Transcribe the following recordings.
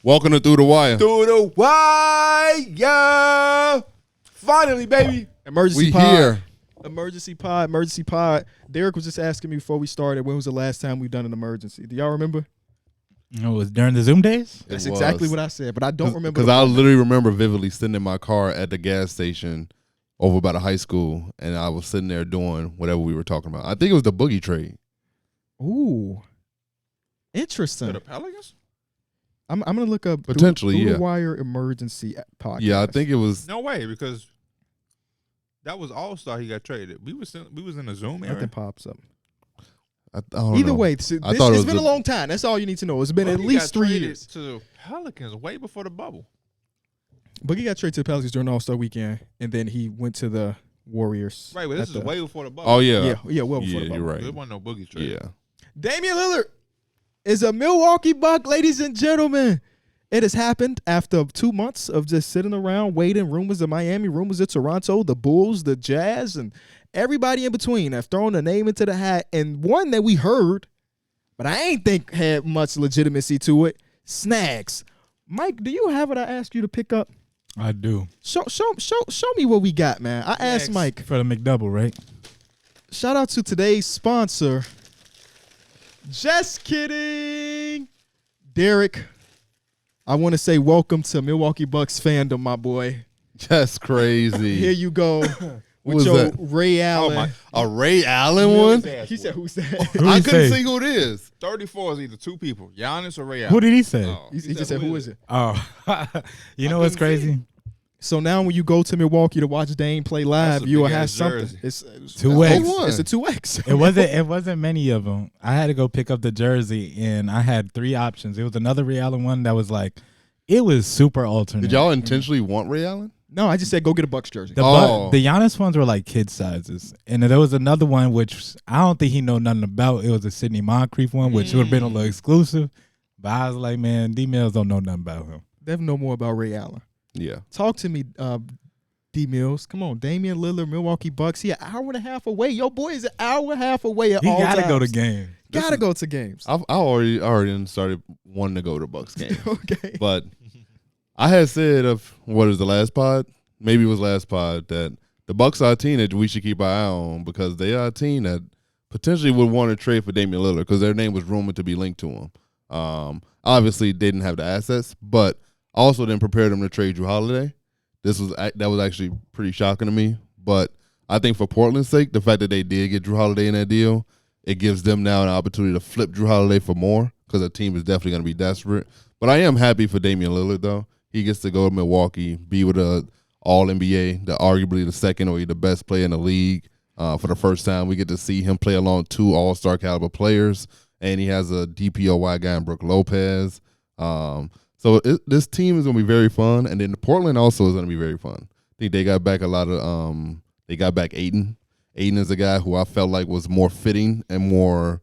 Welcome to Through the Wire. Through the wire. Finally, baby. Emergency We pod. here. Emergency pod. Darrick was just asking me before we started, when was the last time we've done an emergency? Do y'all remember? It was during the Zoom days? That's exactly what I said, but I don't remember. Because I literally remember vividly sitting in my car at the gas station over by the high school, and I was sitting there doing whatever we were talking about. I think it was the Boogie trade. Ooh. To Interesting. the Pelicans? I'm going to look up Potentially, Through yeah. the Wire emergency podcast. Yeah, I think it was. No way, because that was All-Star he got traded. We was in a Zoom era. Nothing pops up. I don't Either know. way, I thought it was been a long time. That's all you need to know. It's been at Boogie least got 3 traded years. to the Pelicans way before the bubble. Boogie got traded to the Pelicans during All-Star weekend, and then he went to the Warriors. Right, but this at is the- way before the bubble. Oh, yeah. Yeah, well before Yeah, the bubble. you're right. There wasn't no Boogie trade. Yeah. Damian Lillard is a Milwaukee Buck, ladies and gentlemen. It has happened after 2 months of just sitting around waiting. Rumors of Miami, rumors of Toronto, the Bulls, the Jazz, and everybody in between have thrown a name into the hat. And one that we heard, but I ain't think had much legitimacy to it, Snags. Mike, do you have what I asked you to pick up? I do. Show me what we got, man. I asked Snags. Mike. For the McDouble, right? Shout out to today's sponsor. Just kidding. Darrick, I want to say welcome to Milwaukee Bucks fandom, my boy. That's crazy. Here you go Who with was your that? Ray Allen. my- A Ray Allen one? He said, who's that? Who I he couldn't say? see who it is. 34 is either two people, Giannis or Ray Who Allen. did he say? Oh, he just said, who is it? Oh, you know what's couldn't see crazy? So now when you go to Milwaukee to watch Dame play live, That's a you will big-ass have something. jersey. It's 2X. Who won? It's a 2X. It wasn't many of them. I had to go pick up the jersey, and I had 3 options. It was another Ray Allen one that was like, it was super alternate. Did y'all intentionally want Ray Allen? No, I just said go get a Bucks jersey. Oh. The Giannis ones were like kid sizes, and then there was another one which I don't think he know nothing about. It was a Sidney Moncrief one, which would have been a little exclusive. But I was like, man, D-Mills don't know nothing about him. They know more about Ray Allen. Yeah. Talk to me, D Mills. Come on, Damian Lillard, Milwaukee Bucks. He an hour and a half away. Your boy is an hour and a half away at He all gotta go to times. game. Gotta go to games. I already started wanting to go to Bucks game. Okay. But I had said what is the last pod? Maybe it was last pod that the Bucks are a team that we should keep our eye on because they are a team that potentially would want to trade for Damian Lillard because their name was rumored to be linked to him. Obviously, they didn't have the assets, but also didn't prepare them to trade Drew Holiday. That was actually pretty shocking to me. But I think for Portland's sake, the fact that they did get Drew Holiday in that deal, it gives them now an opportunity to flip Drew Holiday for more because the team is definitely going to be desperate. But I am happy for Damian Lillard, though. He gets to go to Milwaukee, be with a All-NBA, arguably the second or the best player in the league. For the first time, we get to see him play along 2 All-Star caliber players, and he has a DPOY guy in Brook Lopez. So this team is going to be very fun, and then Portland also is going to be very fun. I think they got back a lot of they got back Ayton. Ayton is a guy who I felt like was more fitting and more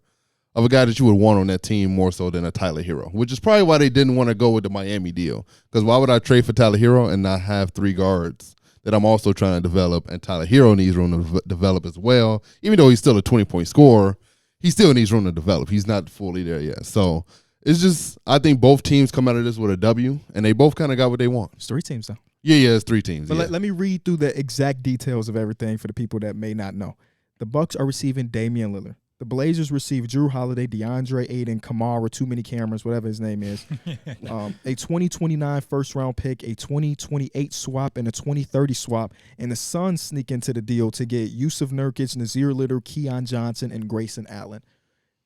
of a guy that you would want on that team more so than a Tyler Hero, which is probably why they didn't want to go with the Miami deal. Because why would I trade for Tyler Hero and not have 3 guards that I'm also trying to develop, and Tyler Hero needs room to develop as well. Even though he's still a 20-point scorer, he still needs room to develop. He's not fully there yet. So it's just I think both teams come out of this with a W, and they both kind of got what they want. It's 3 teams, though. Yeah, it's 3 teams. But Yeah. let me read through the exact details of everything for the people that may not know. The Bucks are receiving Damian Lillard. The Blazers receive Drew Holiday, DeAndre Ayton, Kamara, too many cameras, whatever his name is. A 2029 first-round pick, a 2028 swap, and a 2030 swap. And the Suns sneak into the deal to get Yusuf Nurkic, Nazir Little, Keon Johnson, and Grayson Allen.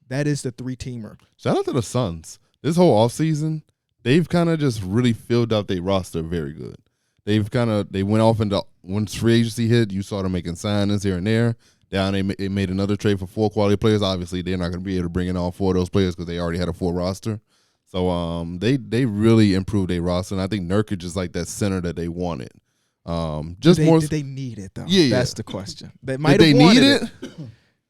That is the 3-teamer. Shout out to the Suns. This whole offseason, they've kind of just really filled out their roster very good. They went off into once free agency hit, you saw them making signings here and there. Down they made another trade for 4 quality players. Obviously, they're not going to be able to bring in all 4 of those players because they already had a full roster. So they really improved their roster, and I think Nurkic is like that center that they wanted. Did they need it though? Yeah, that's yeah. the question. They might Did have they wanted need it. it?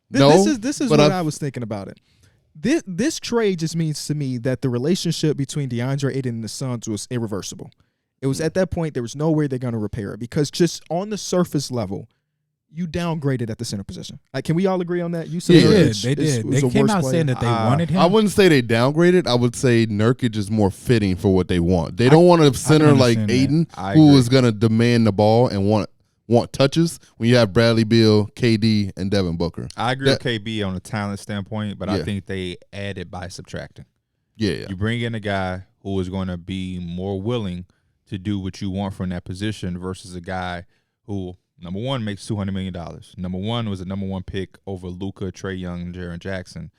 No, This is but what I was thinking about it. This trade just means to me that the relationship between DeAndre Ayton and the Suns was irreversible. It was at that point there was no way they're going to repair it because just on the surface level, you downgraded at the center position. Can we all agree on that? You said They Nurkic did. is They a came worse out player. saying that they wanted him. I wouldn't say they downgraded. I would say Nurkic is more fitting for what they want. They don't want a center like understand Aiden I who agree. is going to demand the ball and want touches when you have Bradley Beal, KD, and Devin Booker. I agree with KB on a talent standpoint, but I Yeah. think they added by subtracting. Yeah. You bring in a guy who is going to be more willing to do what you want from that position versus a guy who, number one, makes $200 million. Number one, was a number one pick over Luka, Trae Young, and Jaren Jackson,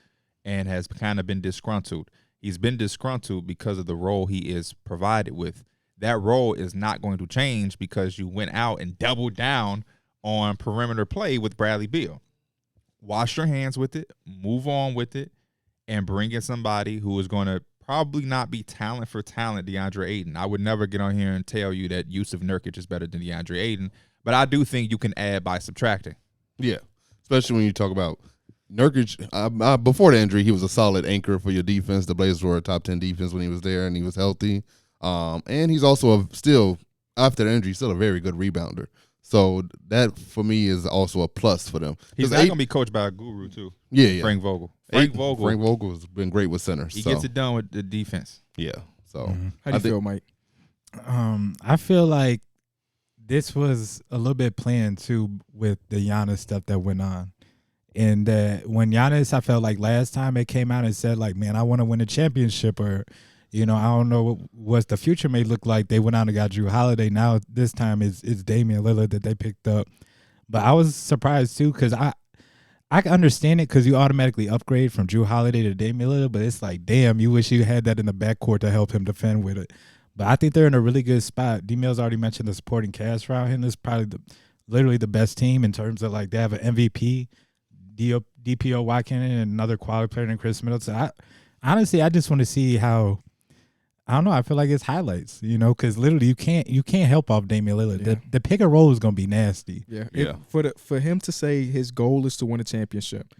and has kind of been disgruntled. He's been disgruntled because of the role he is provided with. That role is not going to change because you went out and doubled down on perimeter play with Bradley Beal. Wash your hands with it, move on with it, and bring in somebody who is going to probably not be talent for talent DeAndre Ayton. I would never get on here and tell you that Yusuf Nurkic is better than DeAndre Ayton, but I do think you can add by subtracting. Yeah. Especially when you talk about Nurkic. Before the injury, he was a solid anchor for your defense. The Blazers were a top 10 defense when he was there and he was healthy. And he's also still, after the injury, still a very good rebounder. So that, for me, is also a plus for them. He's not going to be coached by a guru, too. Yeah. Frank Vogel. Frank Vogel has been great with centers. He gets it done with the defense. Yeah. So How do you feel, Mike? I feel like this was a little bit planned too with the Giannis stuff that went on. And when Giannis, I felt like last time it came out and said like, man, I want to win a championship, or, I don't know what the future may look like. They went out and got Drew Holiday. Now this time it's Damian Lillard that they picked up. But I was surprised too, because I can understand it because you automatically upgrade from Drew Holiday to Damian Lillard, but it's like, damn, you wish you had that in the backcourt to help him defend with it. But I think they're in a really good spot. D-Mills already mentioned the supporting cast around him. This is probably literally the best team in terms of like they have an MVP, DPO Watkins, and another quality player than Chris Middleton. Honestly, I just want to see how. I don't know. I feel like it's highlights, because literally you can't help off Damian Lillard. Yeah. The pick and roll is going to be nasty. Yeah. For him to say his goal is to win a championship,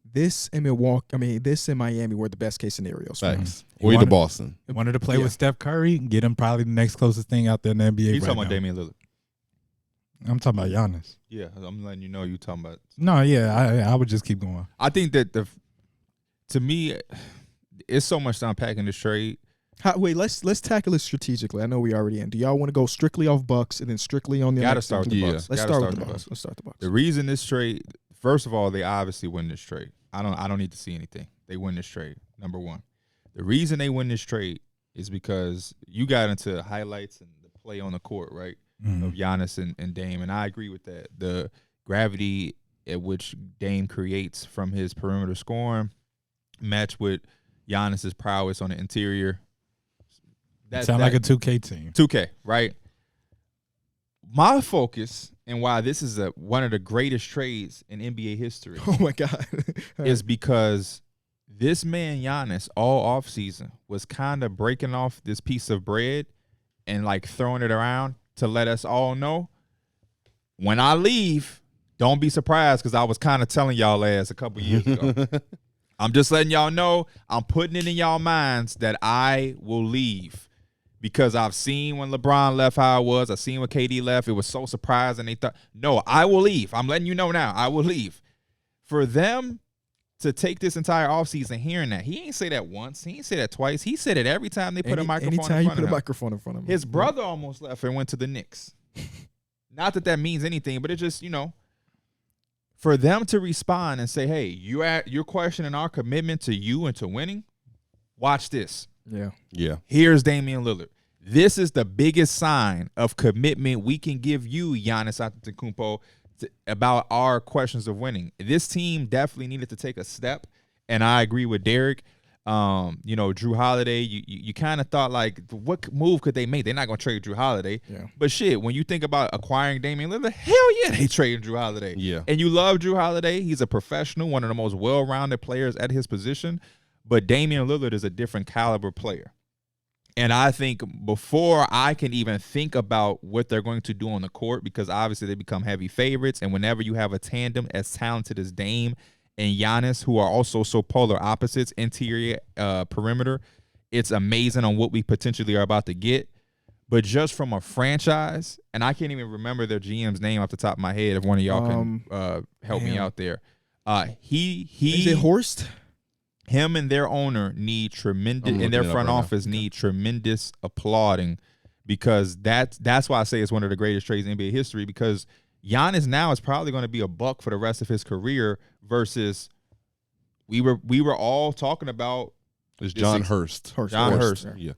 this in Milwaukee, this in Miami were the best case scenarios. For him. Facts. Or to Boston. Wanted to play with Steph Curry, get him probably the next closest thing out there in the NBA. He's right talking about now. Damian Lillard. I'm talking about Giannis. Yeah, I'm letting you know you're talking about. No, yeah, I would just keep going. I think that to me, it's so much to unpack in this trade. Wait, let's tackle it strategically. I know we already in. Do y'all want to go strictly off Bucks and then strictly on the? Gotta start with the Bucks. Let's Gotta start with the Bucks. Bucks. Let's start the Bucks. The reason this trade, first of all, they obviously win this trade. I don't need to see anything. They win this trade. Number one, the reason they win this trade is because you got into highlights and the play on the court, right, of Giannis and Dame, and I agree with that. The gravity at which Dame creates from his perimeter scoring, matched with Giannis's prowess on the interior. Sound like a 2K team. 2K, right? My focus and why this is one of the greatest trades in NBA history Oh my God. is because this man Giannis all offseason was kind of breaking off this piece of bread and like throwing it around to let us all know when I leave, don't be surprised because I was kind of telling y'all a couple years ago. I'm just letting y'all know I'm putting it in y'all minds that I will leave. Because I've seen when LeBron left how it was. I've seen when KD left. It was so surprising. They thought, no, I will leave. I'm letting you know now. I will leave. For them to take this entire offseason hearing that, he ain't say that once. He ain't say that twice. He said it every time they put a microphone in front Anytime you put of a him. microphone in front of him. His brother almost left and went to the Knicks. Not that means anything, but it just, for them to respond and say, hey, you're questioning our commitment to you and to winning, watch this. Yeah. Here's Damian Lillard. This is the biggest sign of commitment we can give you, Giannis Antetokounmpo, about our questions of winning. This team definitely needed to take a step, and I agree with Darrick. Drew Holiday, you kind of thought like, what move could they make? They're not going to trade Drew Holiday. Yeah. But shit, when you think about acquiring Damian Lillard, hell yeah, they traded Drew Holiday. Yeah. And you love Drew Holiday. He's a professional, one of the most well-rounded players at his position. But Damian Lillard is a different caliber player. And I think before I can even think about what they're going to do on the court, because obviously they become heavy favorites, and whenever you have a tandem as talented as Dame and Giannis, who are also so polar opposites, interior, perimeter, it's amazing on what we potentially are about to get. But just from a franchise, and I can't even remember their GM's name off the top of my head. If one of y'all can help me out there, he is it Horst? Him and their owner need tremendous, and their front office need tremendous applauding, because that's why I say it's one of the greatest trades in NBA history. Because Giannis now is probably going to be a buck for the rest of his career, versus we were all talking about John Hurst. John Hurst. Yeah.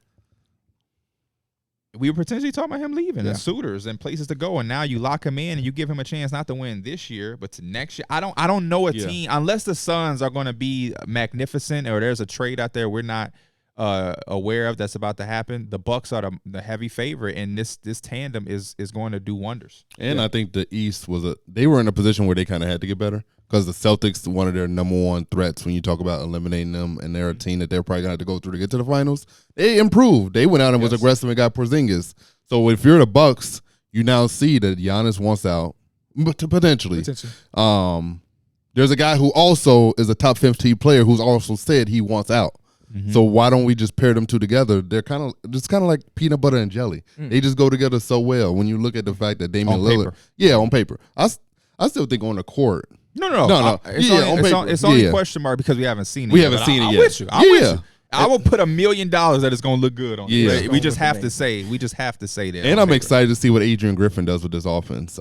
We were potentially talking about him leaving and suitors and places to go, and now you lock him in and you give him a chance not to win this year, but to next year. I don't know a team, unless the Suns are going to be magnificent or there's a trade out there we're not aware of that's about to happen. The Bucks are the heavy favorite, and this tandem is going to do wonders. And I think the East they were in a position where they kind of had to get better, because the Celtics, one of their number one threats when you talk about eliminating them, and they're a team that they're probably going to have to go through to get to the finals. They improved. They went out and was aggressive and got Porzingis. So if you're the Bucks, you now see that Giannis wants out, but potentially. There's a guy who also is a top 15 player who's also said he wants out. Mm-hmm. So why don't we just pair them two together? They're kind of like peanut butter and jelly. They just go together so well. When you look at the fact that Damian Lillard, on paper, I still think on the court. No. It's only question mark because we haven't seen it. We haven't seen it yet. I'm with you. I will put $1 million that it's going to look good on. Yeah, we just have to say that. And I'm excited to see what Adrian Griffin does with this offense.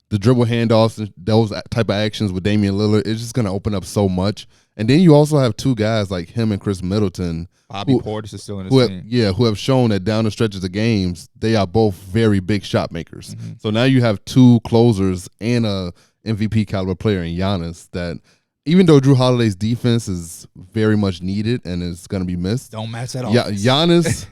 The dribble handoffs and those type of actions with Damian Lillard is just going to open up so much. And then you also have two guys like him and Chris Middleton. Bobby Portis is still in his team. Who have shown that down the stretches of games, they are both very big shot makers. Mm-hmm. So now you have two closers and a MVP caliber player in Giannis that, even though Jrue Holiday's defense is very much needed and is going to be missed, don't match that off. Giannis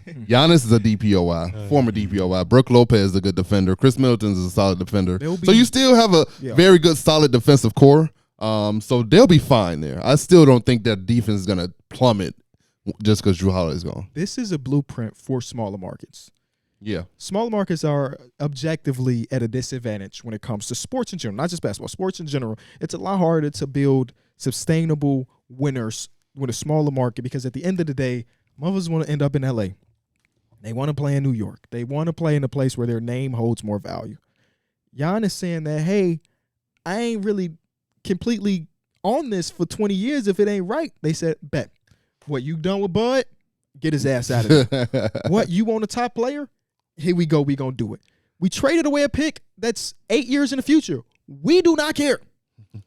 is a DPOY, former DPOY. Brooke Lopez is a good defender. Chris Middleton is a solid defender. So you still have a very good, solid defensive core. So they'll be fine there. I still don't think that defense is going to plummet just because Jrue Holiday's gone. This is a blueprint for smaller markets. Yeah. Smaller markets are objectively at a disadvantage when it comes to sports in general, not just basketball, sports in general. It's a lot harder to build sustainable winners with a smaller market, because at the end of the day, mothers want to end up in LA. They want to play in New York. They want to play in a place where their name holds more value. Giannis saying that, hey, I ain't really completely on this for 20 years if it ain't right. They said, bet. What, you done with Bud? Get his ass out of there. What, you want a top player? Here we go. We going to do it. We traded away a pick that's 8 years in the future. We do not care.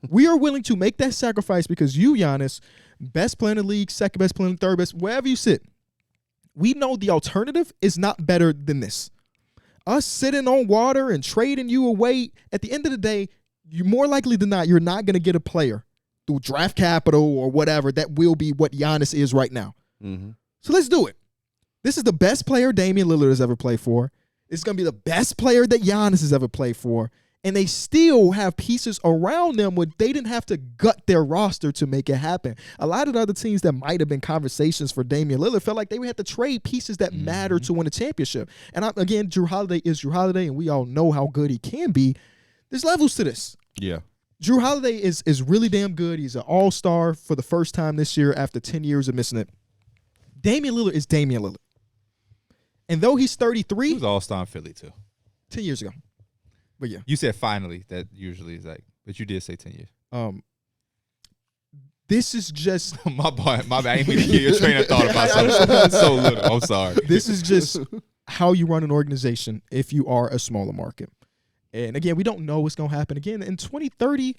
We are willing to make that sacrifice because you, Giannis, best player in the league, second best player, third best, wherever you sit, we know the alternative is not better than this. Us sitting on water and trading you away, at the end of the day, you're more likely than not, you're not going to get a player through draft capital or whatever that will be what Giannis is right now. Mm-hmm. So let's do it. This is the best player Damian Lillard has ever played for. It's going to be the best player that Giannis has ever played for. And they still have pieces around them where they didn't have to gut their roster to make it happen. A lot of the other teams that might have been conversations for Damian Lillard felt like they would have to trade pieces that matter to win a championship. And again, Jrue Holiday is Jrue Holiday, and we all know how good he can be. There's levels to this. Yeah. Jrue Holiday is really damn good. He's an all-star for the first time this year after 10 years of missing it. Damian Lillard is Damian Lillard. And though he's 33. He was all-star in Philly, too. 10 years ago. But yeah. You said finally. That usually is like, but you did say 10 years. This is just my bad. I ain't mean to hear your train of thought about something so little. I'm sorry. This is just how you run an organization if you are a smaller market. And again, we don't know what's gonna happen again in 2030.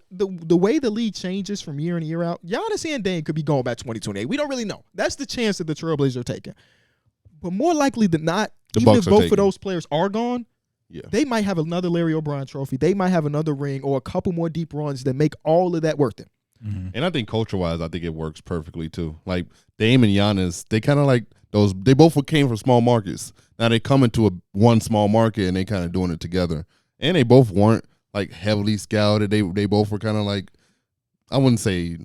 The way the league changes from year in and year out, Giannis and Dame could be going back 2028. We don't really know. That's the chance that the Trailblazers are taking. But more likely than not, even if both of those players are gone, they might have another Larry O'Brien trophy. They might have another ring or a couple more deep runs that make all of that worth it. Mm-hmm. And I think culture-wise, I think it works perfectly too. Like Dame and Giannis, they kind of like those. They both came from small markets. Now they come into one small market and they kind of doing it together. And they both weren't like heavily scouted. They both were kind of like, I wouldn't say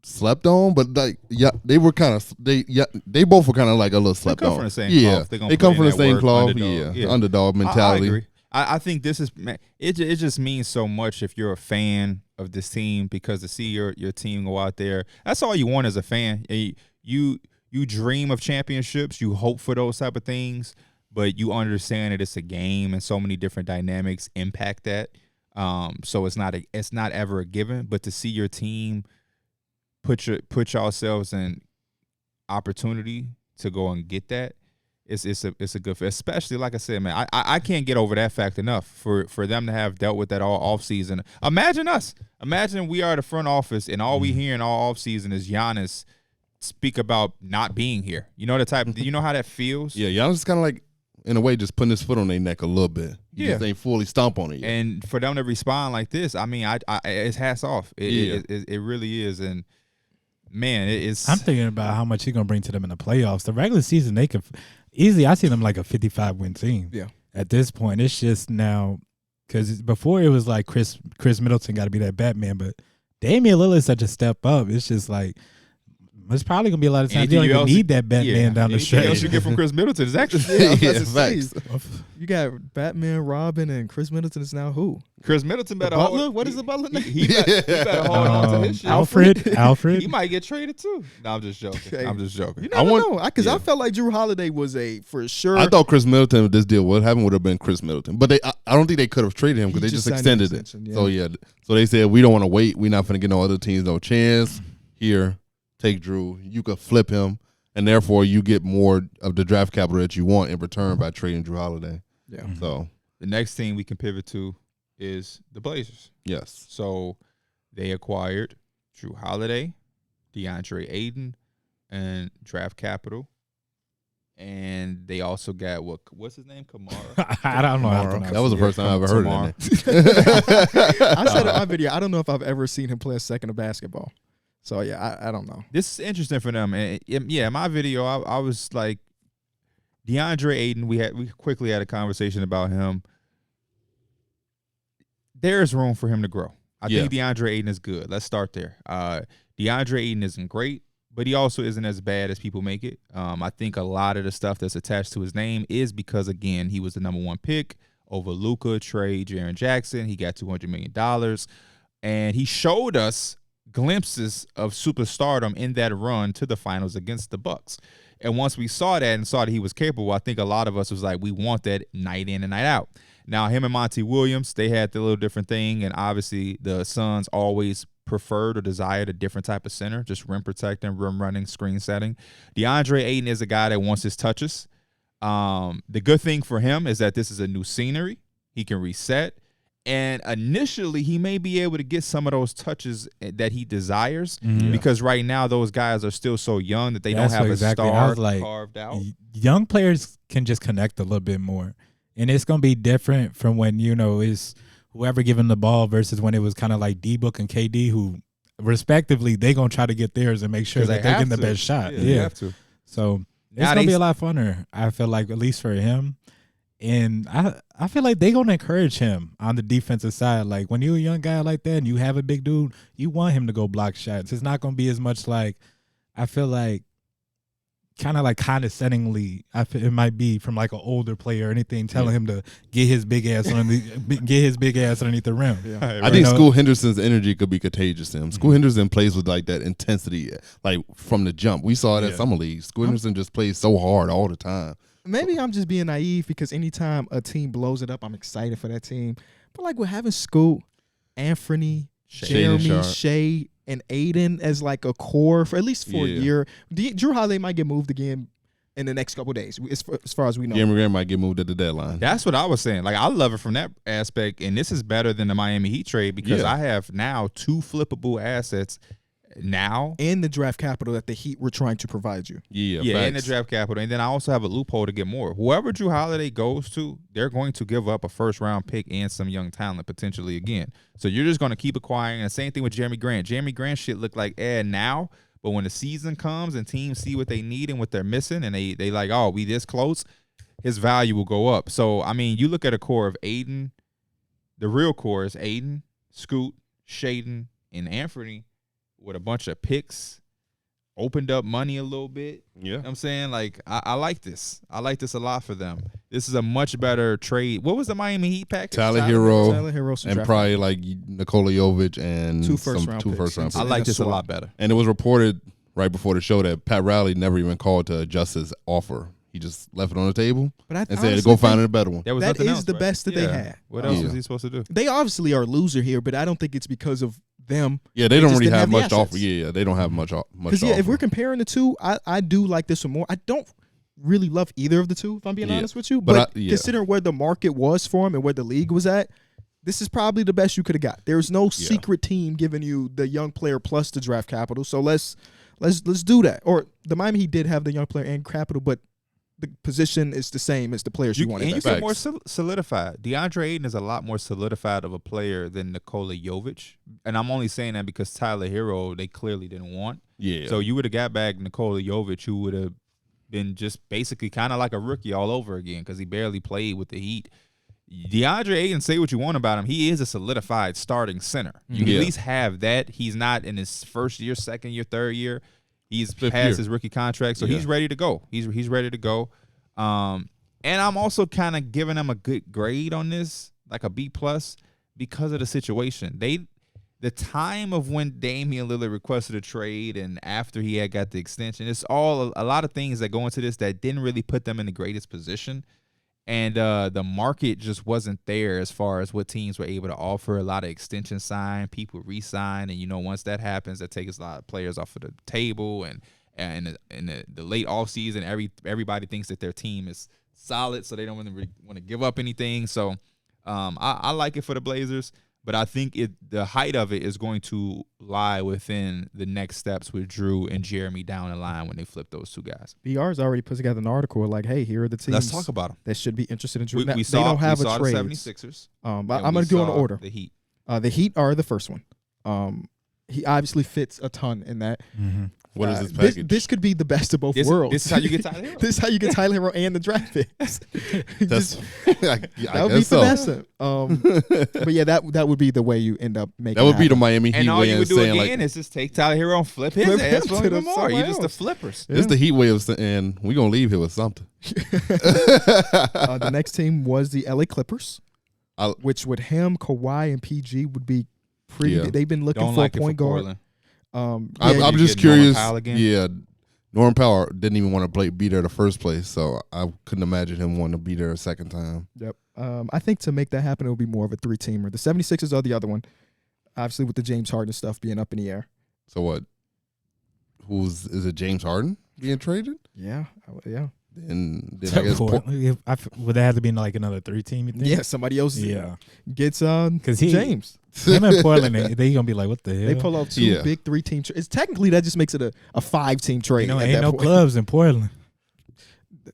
slept on, but like they were kind of they both were kind of like a little slept on. They come from the same cloth. They come from the same cloth. Underdog mentality. I agree. I think this is it just means so much if you're a fan of this team, because to see your team go out there, that's all you want as a fan. You dream of championships, you hope for those type of things, but you understand that it's a game and so many different dynamics impact that. So it's not ever a given, but to see your team put yourselves in opportunity to go and get that, it's a good fit. Especially, like I said, man, I can't get over that fact enough for them to have dealt with that all offseason. Imagine us. Imagine we are the front office and all we hear in all offseason is Giannis speak about not being here. You know the type. You know how that feels. Yeah, Giannis is kind of like, in a way, just putting his foot on their neck a little bit. You just ain't fully stomp on it yet. And for them to respond like this, I mean, it's hats off. It really is. And man, it's. I'm thinking about how much he's gonna bring to them in the playoffs. The regular season, they could easily. I see them like a 55-win team. Yeah. At this point, it's just now because before it was like Chris Middleton got to be that Batman, but Damian Lillard is such a step up. It's just like. It's probably gonna be a lot of times you don't even need that Batman down the stretch. Anything else you get from Chris Middleton is extra. Facts. You got Batman, Robin, and Chris Middleton is now who? Chris Middleton better Butler? hold. What is the Butler name? He better hold on to his shit. Alfred. He might get traded too. No, I'm just joking. Okay. I'm just joking. You never know, because I felt like Drew Holiday was for sure. I thought Chris Middleton with this deal, what happened would have been Chris Middleton, but I don't think they could have traded him because they just extended it. So they said we don't want to wait. We're not going to get no other teams no chance here. Take Drew, you could flip him, and therefore you get more of the draft capital that you want in return by trading Drew Holiday. Yeah. So the next team we can pivot to is the Blazers. Yes. So they acquired Drew Holiday, DeAndre Ayton, and draft capital. And they also got what's his name? Kamara. I don't know. That was the first time I ever heard it. I said in my video, I don't know if I've ever seen him play a second of basketball. So, yeah, I don't know. This is interesting for them. And yeah, in my video, I was like, DeAndre Ayton, we quickly had a conversation about him. There's room for him to grow. I think DeAndre Ayton is good. Let's start there. DeAndre Ayton isn't great, but he also isn't as bad as people make it. I think a lot of the stuff that's attached to his name is because, again, he was the number 1 pick over Luka, Trey, Jaren Jackson. He got $200 million. And he showed us glimpses of superstardom in that run to the finals against the Bucks. And once we saw that and saw that he was capable, I think a lot of us was like, we want that night in and night out. Now, him and Monty Williams, they had the little different thing, and obviously the Suns always preferred or desired a different type of center, just rim protecting, rim running, screen setting. DeAndre Ayton is a guy that wants his touches. The good thing for him is that this is a new scenery. He can reset. And initially, he may be able to get some of those touches that he desires because right now those guys are still so young that they don't have a star carved out. Young players can just connect a little bit more. And it's going to be different from when, is whoever giving the ball versus when it was kind of like D-Book and KD who, respectively, they're going to try to get theirs and make sure that they're getting the best shot. Yeah. They have to. So it's going to be a lot funner, I feel like, at least for him. And I feel like they're going to encourage him on the defensive side. Like, when you're a young guy like that and you have a big dude, you want him to go block shots. It's not going to be as much like, I feel like, kind of like condescendingly, it might be from like an older player or anything, telling him to get his big ass underneath the rim. Yeah. I think School Henderson's energy could be contagious to him. School Henderson plays with like that intensity, like from the jump. We saw it at Summer League. School Henderson just plays so hard all the time. Maybe I'm just being naive because anytime a team blows it up, I'm excited for that team. But like we're having Scoot, Anthony, Jeremy, Shea, and Aiden as like a core for at least for a year. Drew Holiday might get moved again in the next couple of days, as far as we know. Jeremy Grant might get moved at the deadline. That's what I was saying. Like, I love it from that aspect, and this is better than the Miami Heat trade because I have now 2 flippable assets now. And the draft capital that the Heat were trying to provide you. Yeah, and the draft capital. And then I also have a loophole to get more. Whoever Drew Holiday goes to, they're going to give up a first-round pick and some young talent potentially again. So you're just going to keep acquiring. And the same thing with Jeremy Grant. Jeremy Grant shit look like now, but when the season comes and teams see what they need and what they're missing and they like, oh, we this close, his value will go up. So, I mean, you look at a core of Aiden. The real core is Aiden, Scoot, Shaden, and Anthony, with a bunch of picks, opened up money a little bit. Yeah. You know what I'm saying? Like, I like this. I like this a lot for them. This is a much better trade. What was the Miami Heat package? Tyler Hero, and probably like Nikola Jovic and 2 first-round picks. I like this a lot better. And it was reported right before the show that Pat Riley never even called to adjust his offer. He just left it on the table But and said, "Go find a better one." There was that nothing is else, the right? best that they had. What else Yeah. was he supposed to do? They obviously are a loser here, but I don't think it's because of them. Yeah, they They don't just really didn't have have the much to offer. assets. Yeah, they don't have much to Because offer. if we're comparing the two, I do like this one more. I don't really love either of the two, if I'm being Yeah. honest with you. But But considering where the market was for him and where the league was at, this is probably the best you could have got. There's no secret team giving you the young player plus the draft capital. So let's do that. Or the Miami Heat did have the young player and capital, but the position is the same as the players you wanted. And you That's get more Facts. solidified. DeAndre Ayton is a lot more solidified of a player than Nikola Jovic. And I'm only saying that because Tyler Hero, they clearly didn't want. yeah, So you would have got back Nikola Jovic, who would have been just basically kind of like a rookie all over again because he barely played with the Heat. DeAndre Ayton, say what you want about him, he is a solidified starting center. You Yeah. at least have that. He's not in his first year, second year, third year. He's Fifth past year. his rookie contract, so Yeah. he's ready to go. He's ready to go. And I'm also kind of giving him a good grade on this, like a B plus, because of the situation. The time of when Damian Lillard requested a trade and after he had got the extension, it's all a lot of things that go into this that didn't really put them in the greatest position. And the market just wasn't there as far as what teams were able to offer. A lot of extension sign, people re-sign, and once that happens, that takes a lot of players off of the table. And in the late offseason, everybody thinks that their team is solid, so they don't really want to give up anything. So I like it for the Blazers. But I think the height of it is going to lie within the next steps with Drew and Jeremy down the line when they flip those two guys. BR's already put together an article like, hey, here are the teams Let's talk about them. that should be interested in Drew. Now, We they don't have saw a the trade. 76ers. But and I'm we going to go in saw order. The Heat. The Heat are the first one. He obviously fits a ton in that. what is this This, package? this could be the best of both worlds. This is how you get Tyler Hero. This is how you get Tyler Hero and the draft picks. That's That would be finesse. But yeah, that would be the way you end up making. that would be the happen. Miami Heat And all way you of would do saying again like is just take Tyler Hero and flip his Flip ass him for to the even more. somewhere You're just the else. flippers. this is the Heat way of saying we gonna leave here with something. The next team was the LA Clippers, which with him, Kawhi, and PG would be pretty. Yeah. They've been looking Don't for like a it for point guard. Portland. I'm you just get Norman curious. Powell again? Yeah, Norman Powell didn't even want to be there the first place, so I couldn't imagine him wanting to be there a second time. Yep. I think to make that happen, it would be more of a 3-teamer. The 76ers are the other one, obviously with the James Harden stuff being up in the air. So what? Is it James Harden being traded? Yeah. Yeah. Then I guess Would that have to be like another 3-team? You think? Yeah. Somebody else gets Because James. Him and Portland, they gonna be like, what the hell? They pull off two big 3-team trades. It's technically that just makes it a 5-team trade. at ain't that no point. clubs in Portland.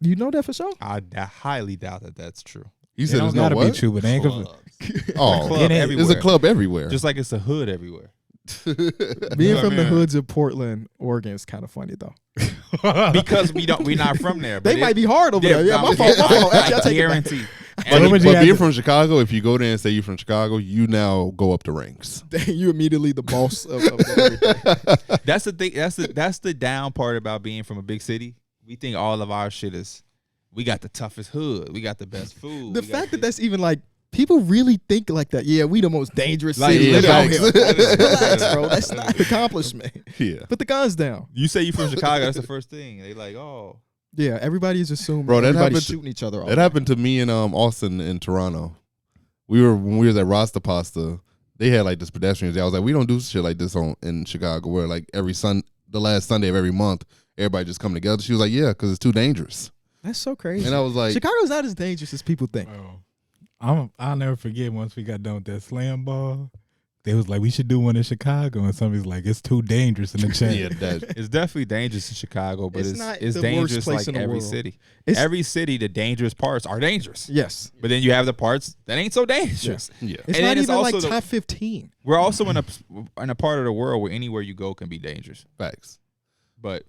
You know that for sure? I highly doubt that that's true. you It said don't there's no gotta what? be true, but they ain't gonna. Oh, Club there's a club everywhere. Just like it's a hood everywhere. Being I from the mean? hoods of Portland, Oregon is kind of funny though. Because we're not from there. They might be hard over there. Yeah, my fault. Actually, I take it back. guarantee. but being from Chicago, if you go there and say you're from Chicago, you now go up the ranks. You immediately the boss of everything. That's the thing. That's the down part about being from a big city. We think all of our shit is. We got the toughest hood. We got the best food. The fact that that's even like people really think like that. Yeah, we the most dangerous Like, city yeah, out facts. here. Relax, bro. That's not an accomplishment. Yeah, Put the guns down. You say you from Chicago, that's the first thing. They like, oh. Yeah, everybody's assuming Bro, that everybody's happened to- shooting each other off. that happened to me and Austin in Toronto. When we was at Rasta Pasta, they had like this pedestrians day. I was like, we don't do shit like this in Chicago, where like the last Sunday of every month, everybody just come together. She was like, yeah, because it's too dangerous. That's so crazy. And I was like, Chicago's not as dangerous as people think. I'll never forget once we got done with that slam ball. They was like, we should do one in Chicago, and somebody's like, it's too dangerous in the chat. yeah, that It's definitely dangerous in Chicago, but It's it's not it's the worst dangerous place like in the every world. city. It's- Every city, the dangerous parts are dangerous. Yes. But then you have the parts that ain't so dangerous. yeah. It's And not then it's even like also the- top 15. We're also in a part of the world where anywhere you go can be dangerous. Facts. But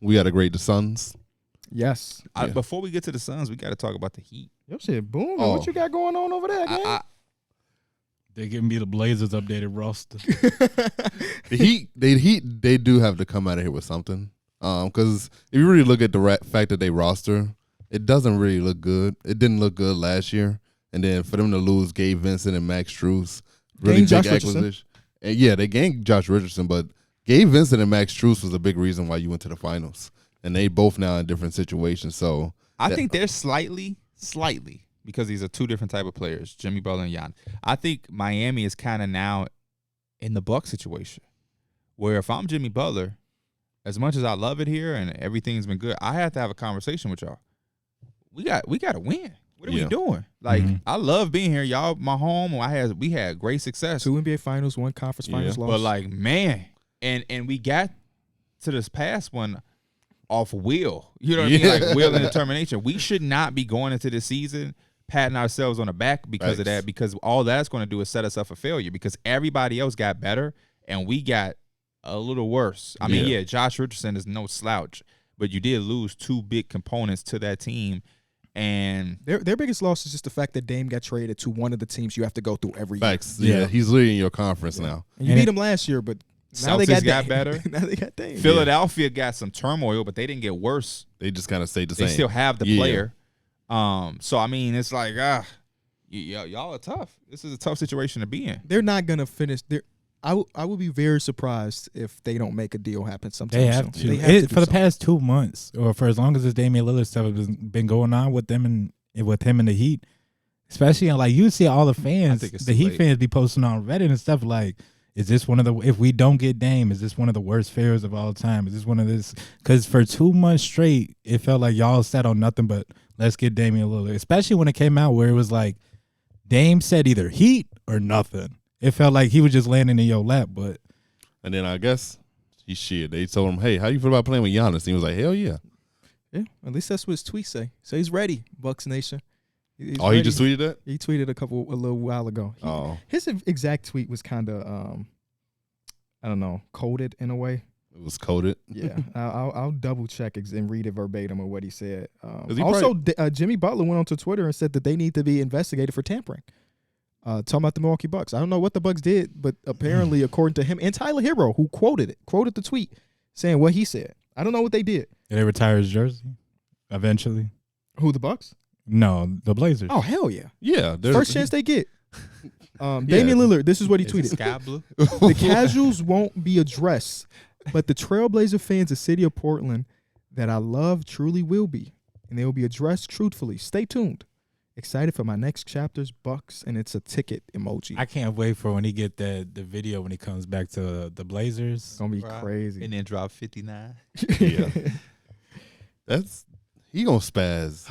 We got to grade the Suns. Yes. Yeah. before we get to the Suns, we got to talk about the Heat. Yo, shit, boom. Oh. What you got going on over there, man? They giving me the Blazers updated roster. The Heat, they do have to come out of here with something. Because if you really look at the fact that they roster, it doesn't really look good. It didn't look good last year, and then for them to lose Gabe Vincent and Max Strus, really Gained big Josh Richardson. acquisition. And yeah, they gained Josh Richardson, but Gabe Vincent and Max Strus was a big reason why you went to the finals. and they both now in different situations. So I think they're slightly, because these are two different type of players, Jimmy Butler and Giannis. I think Miami is kind of now in the Bucks situation, where if I'm Jimmy Butler, as much as I love it here and everything's been good, I have to have a conversation with y'all. We got to win. What are we doing? Like, I love being here, y'all. My home. We had great success. 2 NBA Finals, 1 conference finals loss. But like, man, and we got to this past one off will. You know what I mean? Like will and determination. We should not be going into this season patting ourselves on the back because of that. Because all that's going to do is set us up for failure. Because everybody else got better and we got a little worse. I mean, Josh Richardson is no slouch, but you did lose 2 big components to that team. And their biggest loss is just the fact that Dame got traded to one of the teams you have to go through every year. Facts. Yeah, he's leading your conference now. And you beat them last year, but now Celtics they got better. Now they got Dame. Philadelphia got some turmoil, but they didn't get worse. They just kind of stayed the same. They still have the player. So, I mean, it's like, y'all are tough. This is a tough situation to be in. They're not going to finish. I would be very surprised if they don't make a deal happen sometime They have soon. to. For the past 2 months, or for as long as this Damian Lillard stuff has been going on with them and with him and the Heat, especially like you see all the fans, the Heat fans be posting on Reddit and stuff like, is this one of the, if we don't get Dame, is this one of the worst failures of all time? Is this one of this? Because for 2 months straight, it felt like y'all sat on nothing but let's get Damian Lillard, especially when it came out where it was like Dame said either Heat or nothing. It felt like he was just landing in your lap, but. And then I guess they told him, hey, how you feel about playing with Giannis? And he was like, hell yeah. Yeah, at least that's what his tweets say. So he's ready, Bucks Nation. He's ready. He just tweeted that? He tweeted a little while ago. His exact tweet was kind of, I don't know, coded in a way. It was coded. Yeah, I'll double check and read it verbatim of what he said. Also, Jimmy Butler went onto Twitter and said that they need to be investigated for tampering. Talking about the Milwaukee Bucks. I don't know what the Bucks did, but apparently, according to him and Tyler Hero, who quoted the tweet, saying what he said. I don't know what they did. Did they retire his jersey eventually? Who, the Bucks? No, the Blazers. Oh, hell yeah. Yeah. First chance they get. Damian Lillard, this is what he tweeted. Sky blue? The casuals won't be addressed, but the Trailblazer fans of City of Portland that I love truly will be, and they will be addressed truthfully. Stay tuned. Excited for my next chapter's Bucks, and it's a ticket emoji. I can't wait for when he get the video when he comes back to the Blazers. It's gonna be crazy. And then drop 59. Yeah. He gonna spaz.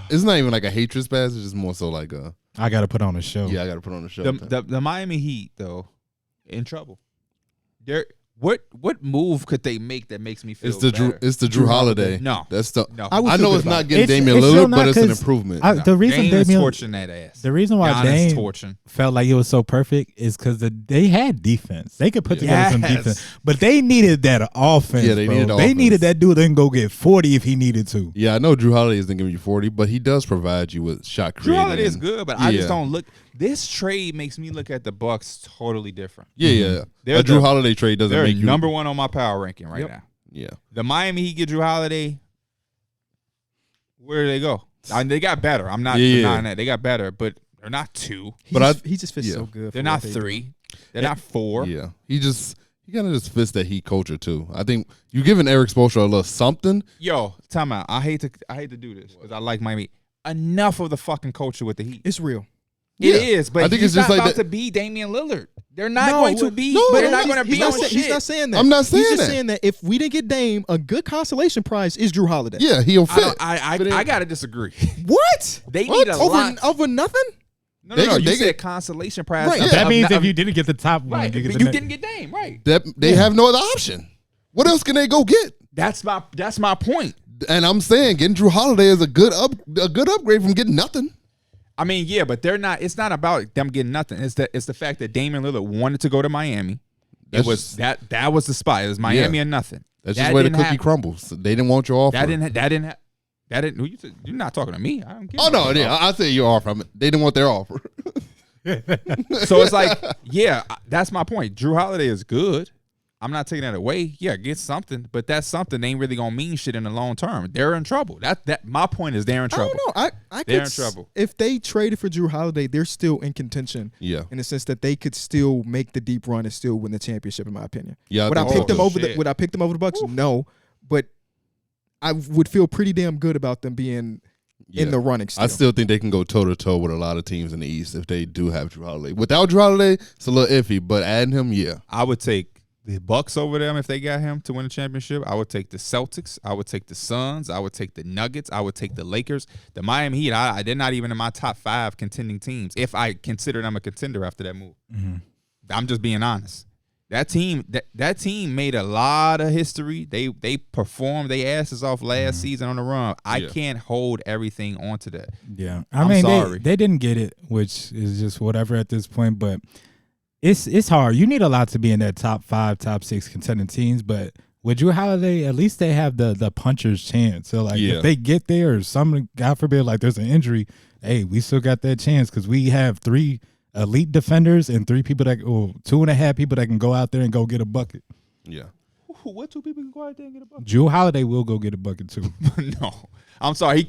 It's not even like a hatred spaz. It's just more so like a. I gotta put on a show. Yeah, I gotta put on a show. The Miami Heat though, in trouble. What move could they make that makes me feel better? It's the Drew Holiday. No, that's the. No. I know it's not getting Damian Lillard, but it's an improvement. The reason Dame is torching that ass. The reason why Dame felt like it was so perfect is because they had defense. They could put together some defense, but they needed that offense. Yeah, they needed that dude that can go get 40 if he needed to. Yeah, I know Drew Holiday isn't giving you 40, but he does provide you with shot creating. Drew Holiday is good, but I just don't look. This trade makes me look at the Bucks totally different. Yeah. A Drew Holiday trade doesn't make you number one on my power ranking right now. Yeah. The Miami Heat get Drew Holiday. Where do they go? They got better. I'm not denying that. They got better, but they're not 2. He just fits so good. They're not 3. They're not 4. Yeah. He kind of just fits that Heat culture too. I think you giving Eric Spoelstra a little something. Yo, time out. I hate to do this because I like Miami. Enough of the fucking culture with the Heat. It's real. It is, but I think he's it's just not like about to be Damian Lillard. They're not going to be. They're not going to be on shit. He's not saying that. I'm not saying that. He's just saying that if we didn't get Dame, a good consolation prize is Drew Holiday. Yeah, he'll fit. I gotta disagree. What? They need a lot over nothing. No. You said consolation prize. Right. That means if you didn't get the top one, right? You didn't get Dame, right? They have no other option. What else can they go get? That's my point. And I'm saying getting Drew Holiday is a good upgrade from getting nothing. I mean, yeah, but they're not. It's not about them getting nothing. It's the fact that Damian Lillard wanted to go to Miami. That was the spot. It was Miami or nothing. That's just where the cookie crumbles. They didn't want your offer. You're not talking to me. I don't care. Oh no, yeah, I say your offer. They didn't want their offer. So it's like, yeah, that's my point. Drew Holiday is good. I'm not taking that away. Yeah, get something, but that something ain't really gonna mean shit in the long term. They're in trouble. That my point is they're in trouble. I don't know. They're in trouble. If they traded for Drew Holiday, they're still in contention. Yeah, in the sense that they could still make the deep run and still win the championship. In my opinion. Yeah. Would I pick them over the Bucks? No, but I would feel pretty damn good about them being in the running still. I still think they can go toe-to-toe with a lot of teams in the East if they do have Drew Holiday. Without Drew Holiday, it's a little iffy, but adding him, yeah. I would take the Bucks over them if they got him to win a championship. I would take the Celtics. I would take the Suns. I would take the Nuggets. I would take the Lakers. The Miami Heat, they're not even in my top 5 contending teams if I consider them a contender after that move. Mm-hmm. I'm just being honest. That team made a lot of history. They performed their asses off last season on the run. I can't hold everything onto that. Yeah. I'm sorry. They didn't get it, which is just whatever at this point, but it's hard. You need a lot to be in that top 5, top 6 contending teams, but with Drew Holiday, at least they have the puncher's chance. So like if they get there or something, God forbid, like there's an injury, hey, we still got that chance because we have 3 elite defenders and 2.5 people that can go out there and go get a bucket. Yeah. What 2 people can go out there and get a bucket? Drew Holiday will go get a bucket too. No, I'm sorry, he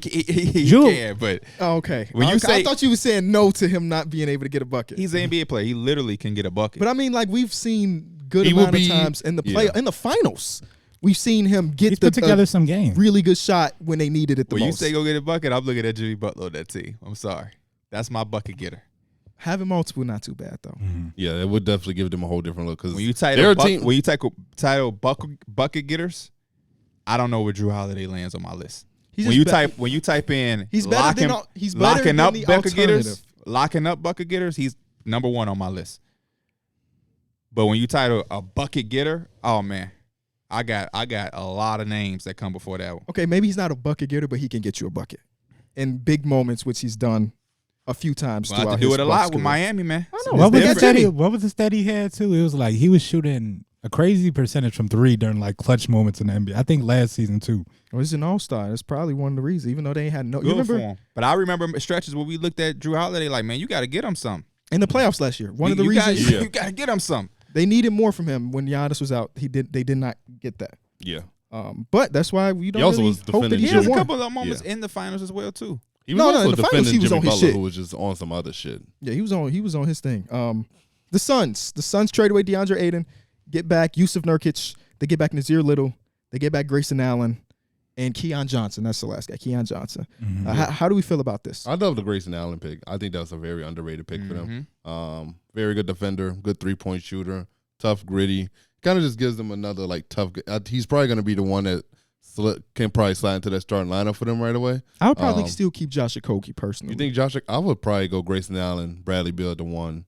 can, but okay. When you I thought you were saying no to him not being able to get a bucket. He's an NBA player. He literally can get a bucket. But I mean, like we've seen good amount of times in the in the finals. We've seen him get put together some games. Really good shot when they needed it the most. When you say go get a bucket, I'm looking at Jimmy Butler on that team. I'm sorry, that's my bucket getter. Having multiple, not too bad though. Mm-hmm. Yeah, it would definitely give them a whole different look. Because when you title bucket getters, I don't know where Drew Holiday lands on my list. When you type in he's locking up bucket getters, he's number 1 on my list. But when you title a bucket getter, oh man, I got a lot of names that come before that one. Okay, maybe he's not a bucket getter, but he can get you a bucket in big moments, which he's done a few times. I have to do it a lot with Miami, man. I know. What was the stat he had too? It was like he was shooting a crazy percentage from 3 during like clutch moments in the NBA. I think last season too. Well, he's an all-star. That's probably one of the reasons, even though they had no. Good you remember? For him. But I remember stretches where we looked at Drew Holiday like, man, you got to get him something. In the playoffs last year, one of the reasons you got to get him something. They needed more from him when Giannis was out. They did not get that. Yeah. But that's why we don't also really was hope that he he has a won. couple of moments in the finals as well too. He was also in the finals, defending he was Jimmy on his Butler, shit. who was just on some other shit. Yeah, he was on his thing. The Suns trade away DeAndre Ayton, get back Yusuf Nurkic. They get back Nazir Little. They get back Grayson Allen and Keon Johnson. That's the last guy, Keon Johnson. Mm-hmm. How do we feel about this? I love the Grayson Allen pick. I think that's a very underrated pick for them. Very good defender, good 3-point shooter, tough, gritty. Kind of just gives them another like tough. He's probably going to be the one that can probably slide into that starting lineup for them right away. I would probably still keep Josh Okogie personally. You think Josh? I would probably go Grayson Allen, Bradley Beal the 1,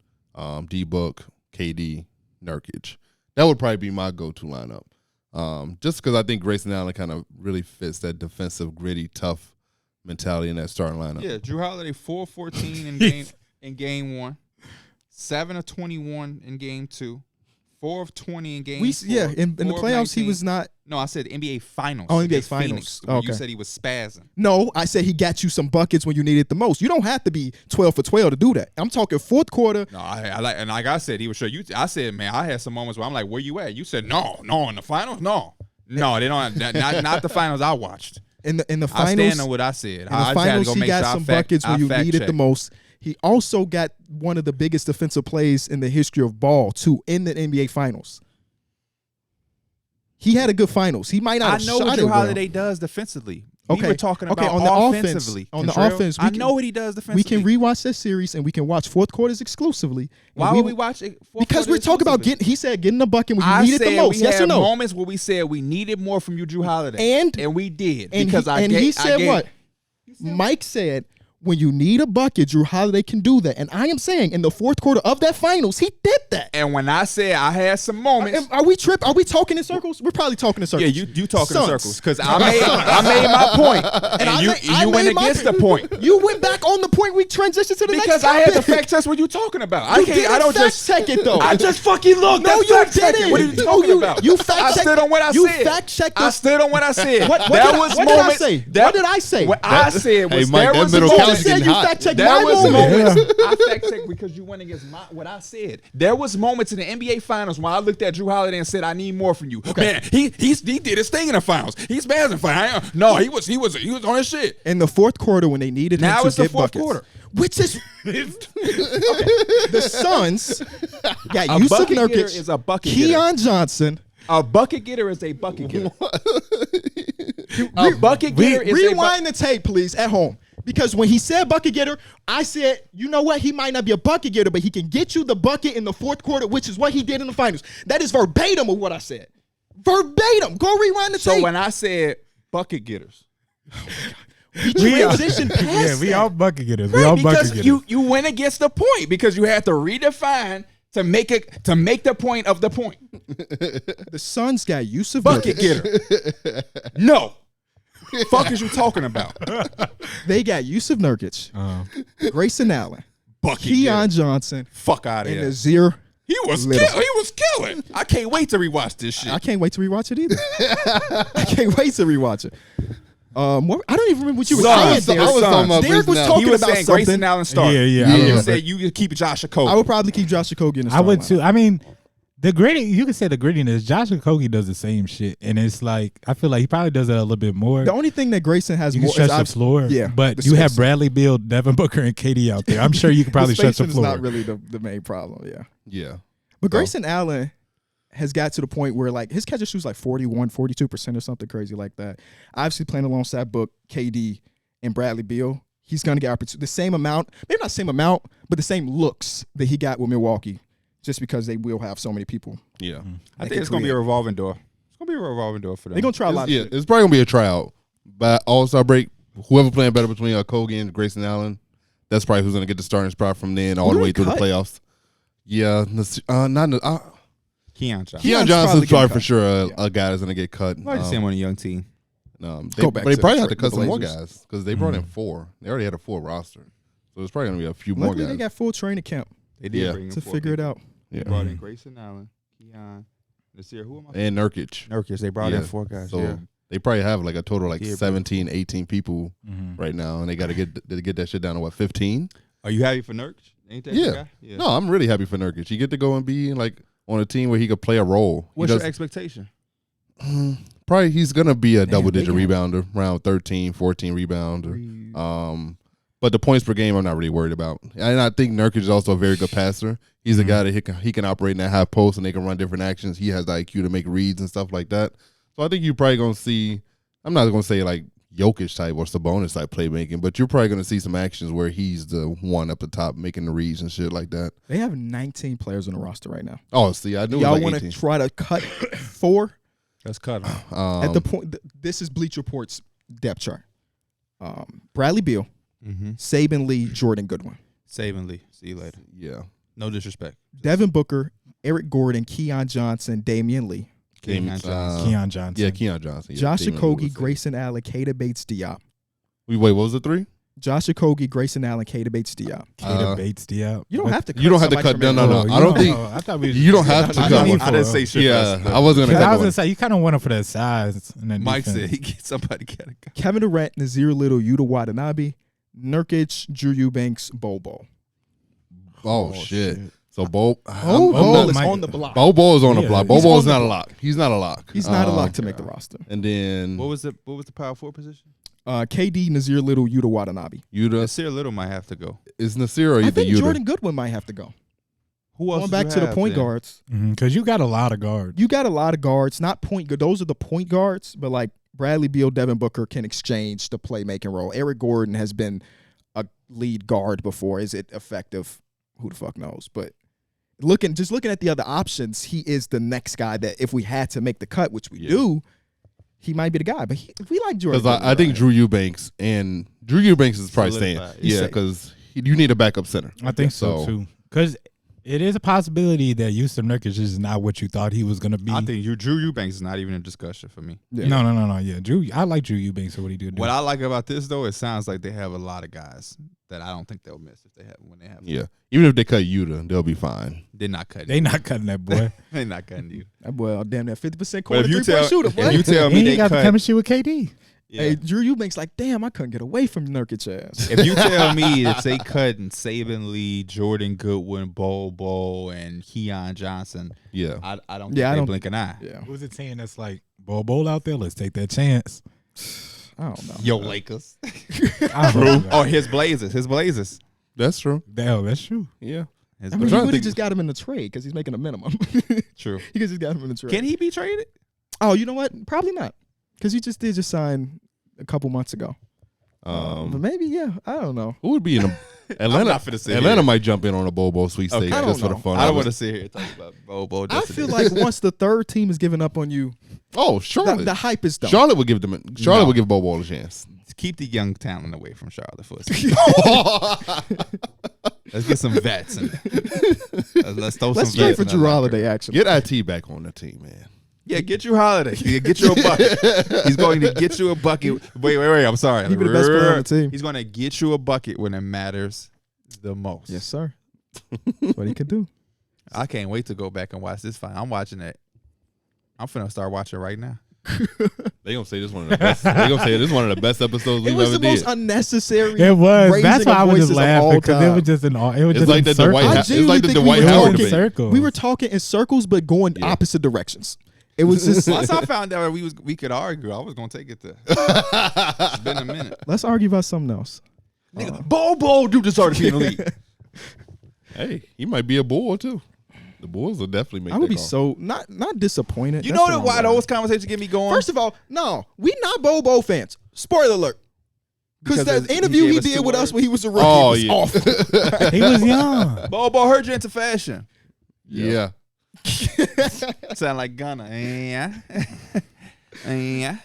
D-Book, KD, Nurkic. That would probably be my go-to lineup. Just because I think Grayson Allen kind of really fits that defensive, gritty, tough mentality in that starting lineup. Yeah, Drew Holiday 4-14 in game 1, 7 of 21 in game 2. 4 of 20 in game 4. In the playoffs, he was not. No, I said NBA Finals. Oh, NBA Finals. Okay. You said he was spazzing. No, I said he got you some buckets when you needed the most. You don't have to be 12 for 12 to do that. I'm talking fourth quarter. No, like I said, he was sure you. I said, man, I had some moments where I'm like, where you at? You said, no, in the finals, no, they don't. Not the finals I watched. In the finals, I stand on what I said. In the finals, he got some buckets when you needed the most. He also got one of the biggest defensive plays in the history of ball, too, in the NBA Finals. He had a good finals. He might not have shot it well. I know what Drew Holiday does defensively. Okay. We were talking about on the offensively. On the offense, I know what he does defensively. We can rewatch that series and we can watch fourth quarters exclusively. Why would we watch it? Because we're talking about getting. He said getting the bucket when you needed the most. Yes or no? Moments where we said we needed more from you, Drew Holiday, and we did. He said what? Mike said, when you need a bucket, Drew Holiday can do that. And I am saying in the fourth quarter of that finals, he did that. And when I said I had some moments. Are we tripping? Are we talking in circles? We're probably talking in circles. Yeah, you talking in circles. Because I made my point. And you went against the point. You went back on the point we transitioned to the next topic. Because I had to fact test what you talking about. I don't just check it though. I just fucking looked. No, you didn't. What are you talking about? You fact checked. I stood on what I said. You fact checked. I stood on what I said. What did I say? What did I say? What I said was Mike, there was middle couch getting hot. There was moments. I fact checked because you went against what I said. There was moments in the NBA Finals when I looked at Drew Holiday and said, "I need more from you." Okay. Man, he did his thing in the finals. He's bad in finals. No, he was on his shit. In the fourth quarter when they needed him to get buckets. Now it's the fourth quarter. Which is the Suns got Yusuf Nurkic, is a bucket Keon Johnson. A bucket getter is a bucket getter. A bucket getter is Rewind the tape, please, at home. Because when he said bucket getter, I said, you know what? He might not be a bucket getter, but he can get you the bucket in the fourth quarter, which is what he did in the finals. That is verbatim of what I said. Verbatim. Go rewind the tape. So when I said bucket getters, we transitioned past Yeah, we that. all bucket getters. We right, all bucket because getters. you went against the point because you had to redefine to make the point of the point. The Suns got Yusuf Bucket Nurkic. getter. No. Fuck is you talking about? They got Yusuf Nurkic, Grayson Allen, Bucket Keon getter. Johnson, Fuck out of and here. Nazir. He was killing. I can't wait to rewatch this shit. I can't wait to rewatch it either. I can't wait to rewatch it. I don't even remember what you were Suns. saying. I was talking about Derek was Grayson Allen. talking he was about saying something. Grayson Allen started. Yeah, You remember. said you could keep Josh Okogie. I would probably keep Josh Okogie in the I would starting too. lineup. I mean, the gritty, you can say the grittiness. Josh Okogie does the same shit, and it's like I feel like he probably does it a little bit more. The only thing that Grayson has You more can is stretch the floor, yeah, but the you have spacing. Bradley Beal, Devin Booker, and KD out there. I'm sure you could probably the stretch the spacing is floor. not really the main problem. Yeah, Yeah. but Grayson Allen has got to the point where like his catch and shoot's like 41, 42% or something crazy like that. Obviously playing alongside Book, KD, and Bradley Beal, he's gonna get opportunity the same amount, maybe not same amount, but the same looks that he got with Milwaukee, just because they will have so many people. Yeah. I think it's going to be a revolving door. It's going to be a revolving door for them. They're gonna try a lot of Yeah, shit. it's probably gonna be a tryout. But All-Star break, whoever playing better between Okogie and Grayson Allen, that's probably who's gonna get the starting spot from then all Who the way did they through the cut? playoffs. Yeah, Keon Johnson. Keon Keon's Johnson's probably probably getting for sure Yeah. a guy that's gonna get cut. I'd like to see him on a young team. Go back But they to probably the have to cut the some more Blazers. guys because they brought in 4. They already had a 4 roster, so there's probably gonna be a few more Luckily, guys. they got full training camp They did Yeah. bring in to 4 figure it people. out. They Yeah. brought in Grayson Allen, Keon, Nasir. Who am I? And Nurkic. Nurkic. They brought Yeah. in 4 guys. So Yeah. they probably have like a total like Yeah, bro. 17, 18 people right now, and they got to get that shit down to what 15. Are you happy for Nurkic? Ain't that Yeah. your guy? Yeah. No, I'm really happy for Nurkic. You get to go and be like on a team where he could play a role. What's He your does- expectation? Probably he's gonna be a double-digit they rebounder, around 13, 14 rebounder. But the points per game, I'm not really worried about. And I think Nurkic is also a very good passer. He's a guy that he can operate in that high post and they can run different actions. He has the IQ to make reads and stuff like that. So I think you're probably gonna see. I'm not gonna say like Jokic type or Sabonis type playmaking, but you're probably gonna see some actions where he's the one up the top making the reads and shit like that. They have 19 players on the roster right now. Oh, see, I knew it Y'all was like want 18. to try to cut 4 Let's cut him. at the point? This is Bleach Report's depth chart. Bradley Beal, Mm-hmm. Saban Lee, Jordan Goodwin, Saban Lee. See you later. Yeah. No disrespect. Devin Booker, Eric Gordon, Keon Johnson, Damian Lee, Keon Damian, Johnson. Keon Johnson. Yeah, Keon Johnson. Yeah, Josh Damian Okogie, Lillard. Grayson Allen, Keita Bates, Diop. Wait, what was the 3? Josh Okogie, Grayson Allen, Keita Bates, Diop. Keita Bates, Diop. You don't have to. Cut You don't have to somebody cut. from No, your- no, no. I don't think I thought we. you don't have to I cut. didn't say shit. Yeah, for us. I wasn't Because gonna I cut was that gonna say you kind of want him for that size. And that Mike defense. said he get somebody got a guy. Kevin Durant, Nazir Little, Yuta Watanabe, Nurkic, Drew Eubanks, Bobo. Oh, shit. So Bo Bobo is Mike- on the block. Bobo is on the Yeah, block. he's Bobo on is the not a block. lock. He's not a lock. He's not a lock to make the roster. And then What was the power forward position? KD, Nazir Little, Yuta Watanabe. Yuta Nasir Little might have to go. is Nasir or I either think Yuta. Jordan Goodwin might have to go. Who else? Going back to the point guards, Because you got a lot of guards. you got a lot of guards, not point guard. Those are the point guards, but like Bradley Beal, Devin Booker can exchange the playmaking role. Eric Gordon has been a lead guard before. Is it effective? Who the fuck knows? But looking at the other options, he is the next guy that if we had to make the cut, which we do, he might be the guy. But we like Jordan. Because I think Drew Eubanks is probably staying. Solidified. He's Yeah, safe. because you need a backup center. I think so too. Because it is a possibility that Yusuf Nurkic is not what you thought he was gonna be. I think Drew Eubanks is not even in discussion for me. Yeah. No. Yeah, Drew. I like Drew Eubanks for what he did. What I like about this though, it sounds like they have a lot of guys that I don't think they'll miss if they have when they have. Yeah, even if they cut Yuta, they'll be fine. They're not cutting. They not cutting that boy. They're not cutting you. Well, damn that 50% But corner if you 3-point shooter. if boy. you tell he me ain't they got the cut, chemistry with KD. yeah. Hey, Drew Eubanks like, damn, I couldn't get away from Nurkic ass. If you tell me that they cut and Saban Lee, Jordan Goodwin, Bobo, and Keon Johnson, Yeah, I don't. Yeah, I think they don't- blink an eye. Yeah, Who's it saying that's like Bowl out there? Let's take that chance. I don't know. Yo, Lakers. I don't know. Or his Blazers. that's true. Hell, that's true. Yeah, His I mean, he trying to would have think- just got him in the trade because he's making a minimum. True. He just got him in the trade. Can he be traded? Oh, you know what? Probably not. Because he just did sign a couple months ago. But maybe, yeah, I don't know. Who would be in Atlanta? Atlanta might jump in on a Bobo sweepstakes Okay. just for the fun. I don't want to sit here and talk about Bobo. I feel like once the third team is giving up on you, Oh, Charlotte. the hype is done. Charlotte would give them. Charlotte would give Bobo a chance. Keep the young talent away from Charlotte for a second. Let's get some vets. Let's throw Let's some trade vets for in that Drew locker. Holiday, actually. Get IT back on the team, man. Yeah, get you Holiday. Yeah, get you a bucket. He's going to get you a bucket. Wait. I'm sorry. He be the best player on the team. He's going to get you a bucket when it matters the most. Yes, sir. That's what he could do. I can't wait to go back and watch this fight. I'm watching it. I'm finna start watching right now. They gonna say this one of the best. They gonna say this one of the best episodes It we've was ever the most did. unnecessary. It was. raising That's why of I was just voices of laughing all because it time. was just it was It's just like in the circles. Dwight. I It's genuinely like the think we Dwight were Howard talking- debate. circles. We were talking in circles, but going Yeah. opposite directions. It was just. Once I found out we could argue, I was gonna take it there. It's been a minute. Let's argue about something else. Nigga, Bobo do deserve to be in the league. Hey, he might be a bull too. The Bulls will definitely make. I would that be call. so not disappointed. You That's know the that wrong why word. those conversations get me going? First of all, no, we not Bobo fans. Spoiler alert. Because Because that he interview gave he us did two with us words. when he was a rookie Oh, was yeah. awful. He was young. Bobo heard you into fashion. Yeah. Sound like Ghana. Yeah.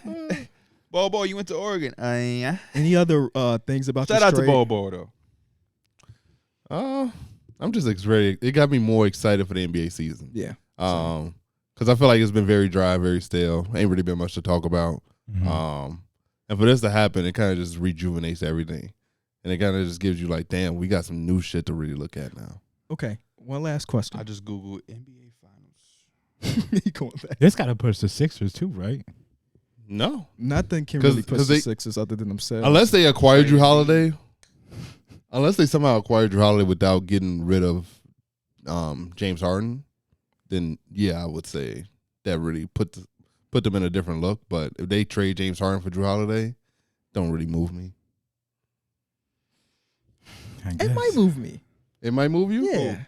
Bobo, you went to Oregon. Yeah. Any other things about Shout this out to trade? Bobo though. I'm just ready. It got me more excited for the NBA season. Yeah. Because I feel like it's been very dry, very stale. Ain't really been much to talk about. And for this to happen, it kind of just rejuvenates everything, and it kind of just gives you like, damn, we got some new shit to really look at now. Okay. One last question. I just Googled NBA Finals. He going back. This got to push the Sixers too, right? No, Nothing can 'Cause- really push 'cause the they- Sixers other than themselves. unless they acquire Drew Holiday. Unless they somehow acquire Drew Holiday without getting rid of James Harden, then yeah, I would say that really put them in a different look. But if they trade James Harden for Drew Holiday, don't really move me. It might move me. It might move you. Yeah.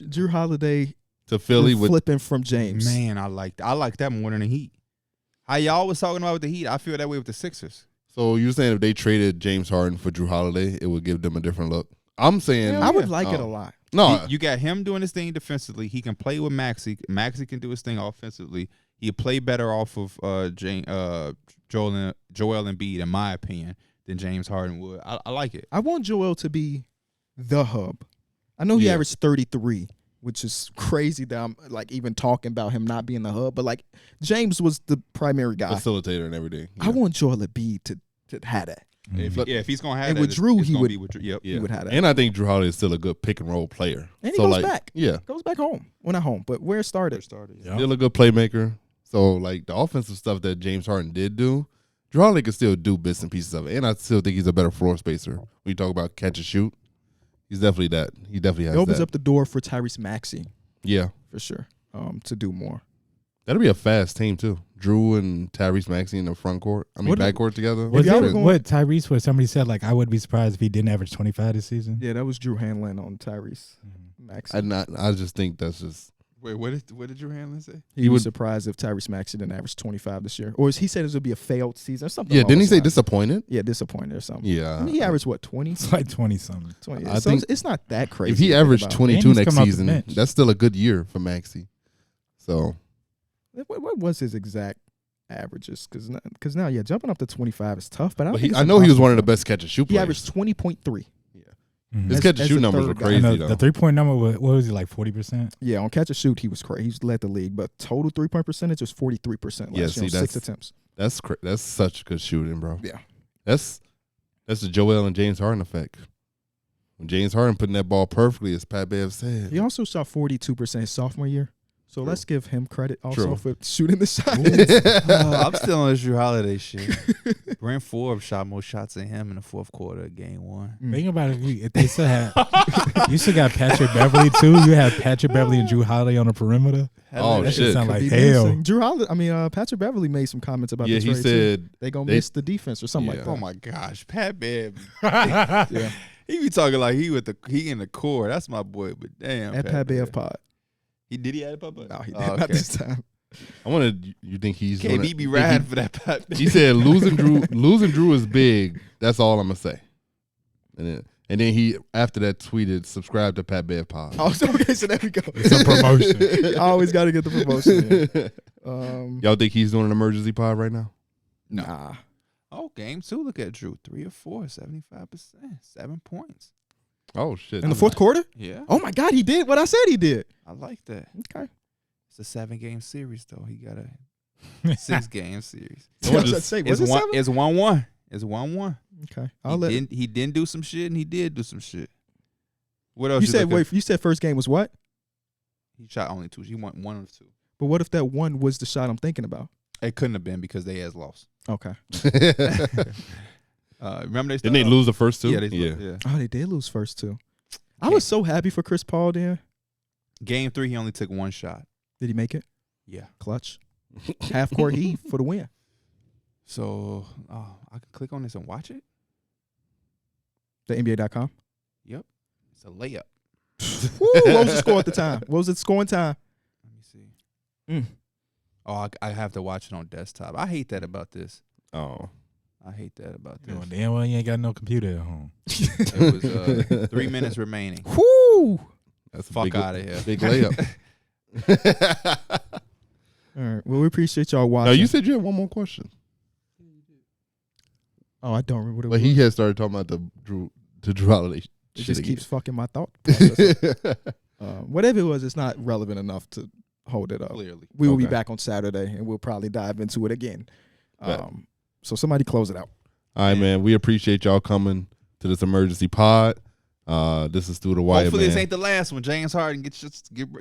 Drew Holiday To Philly with flipping from James. Man, I like that more than the Heat. How y'all was talking about with the Heat, I feel that way with the Sixers. So you're saying if they traded James Harden for Drew Holiday, it would give them a different look? I'm saying I would like it a lot. No, You got him doing his thing defensively. He can play with Maxey. Maxey can do his thing offensively. He play better off of Joel Embiid, in my opinion, than James Harden would. I like it. I want Joel to be the hub. I know he Yeah. averaged 33, which is crazy that I'm like even talking about him not being the hub. But like James was the primary guy. facilitator and everything. I want Joel Embiid to have that. If he's gonna have And that, with it's- Drew, it's he gonna would- be with Drew. Yep. Yeah. would have that. And I think Drew Holiday is still a good pick and roll player. And he so goes like, back. Yeah, Goes back home. Well, not home, but where it started. Yeah. still a good playmaker. So like the offensive stuff that James Harden did do, Drew Holiday can still do bits and pieces of it. And I still think he's a better floor spacer. When you talk about catch and shoot, he's definitely that. He definitely has It opens that. up the door for Tyrese Maxey Yeah, for sure to do more. that'll be a fast team too. Drew and Tyrese Maxey in the front court. I mean, What- backcourt together. Was y'all it were going- what Tyrese was? Somebody said like I would be surprised if he didn't average 25 this season. Yeah, that was Drew Hanlon on Tyrese Maxey. I just think that's just Wait, what did Drew Hanlon say? He was would- surprised if Tyrese Maxey didn't average 25 this year. Or he said it would be a failed season or something. yeah. along Didn't he those say lines. disappointed? Yeah, disappointed or something. Yeah, I mean, he averaged what, 20? It's like 20 something. 20. I So think it's not that crazy. if he to think averaged about. 22 And he's next coming off the season, bench. that's still a good year for Maxey. So What was his exact averages? Because now, jumping up to 25 is tough. But I, don't but think I it's know he was one of the impossible. best catch and shoot He players. averaged 20.3. Mhm. His As- catch and as shoot a numbers third were guy. crazy And though. the 3-point number was, what was he, like 40%? Yeah, on catch and shoot, he was crazy. He led the league, but total 3-point percentage was 43% last Yeah, year see, on 6 that's- attempts. That's such good shooting, bro. Yeah. That's the Joel and James Harden effect. When James Harden putting that ball perfectly, as Pat Bev said. He also shot 42% his sophomore year. So True. let's give him credit also True. for shooting the shot. I'm still on this Drew Holiday shit. Brent Forbes shot more shots than him in the fourth quarter of game one. Think about it. If they still had, you still got Patrick Beverly too. You have Patrick Beverly and Drew Holiday on the perimeter. Oh, That shit. shit sound Could like be hell. missing. Patrick Beverly made some comments about Yeah, the he trade, too. said They gonna they- miss the defense or something Yeah. like that. Oh my gosh, Pat Bev. Yeah. He be talking like he in the core. That's my boy. But damn, At Pat Bev Pod. He did he add a Pat Bev? No, he did Oh, not okay. this time. I wanted. You think he's KB be riding for that Pat? He said losing Drew is big. That's all I'm gonna say. And then he after that tweeted, subscribe to Pat Bev Pod. Oh, so there we go. It's a promotion. I always got to get the promotion. Y'all think he's doing an emergency pod right now? Nah. Oh, game 2. Look at Drew. 3 or 4, 75%, 7 points. Oh shit! In the fourth quarter? Yeah, Oh my God, he did what I said he did. I like that. Okay. It's a 7-game series though. He got a 6-game series. I was about to say, was It's it 7? 1-1. It's 1-1. Okay. He didn't do some shit, and he did do some shit. What else? You said looking- you said first game was what? He shot only 2. He won 1 of 2. But what if that one was the shot I'm thinking about? It couldn't have been because they has lost. Okay. Remember they Didn't they started- lose the first two? Yeah, yeah. Oh, they did lose first two. I was so happy for Chris Paul then. Game 3, he only took 1 shot. Did he make it? Yeah. Clutch. Half court heave for the win. So I can click on this and watch it. The NBA.com. Yep. It's a layup. Woo, what was the score at the time? What was it scoring time? Let me see. Mm. Oh, I have to watch it on desktop. I hate that about this. Oh, I hate that about You know, this. damn well you ain't got no computer at home. It was 3 minutes remaining. Woo! that's a Fuck big, out of here. big layup. All right. Well, we appreciate y'all watching. No, you said you had one more question. Oh, I don't remember what it But was. he had started talking about the Drew Holiday. It shit just again. keeps fucking my thought process up. Whatever it was, it's not relevant enough to hold it up. Clearly. We will be Okay. back on Saturday, and we'll probably dive into it again. Bet. So somebody close it out. All right, man. We appreciate y'all coming to this emergency pod. This is through the wire, Hopefully man. this ain't the last one. James Harden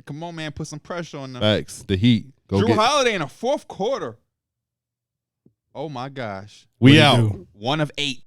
come on, man, put some pressure on them. Facts. The Heat. Go Drew get. Holiday in the 4th quarter. Oh my gosh. We What he out. do? 1 of 8.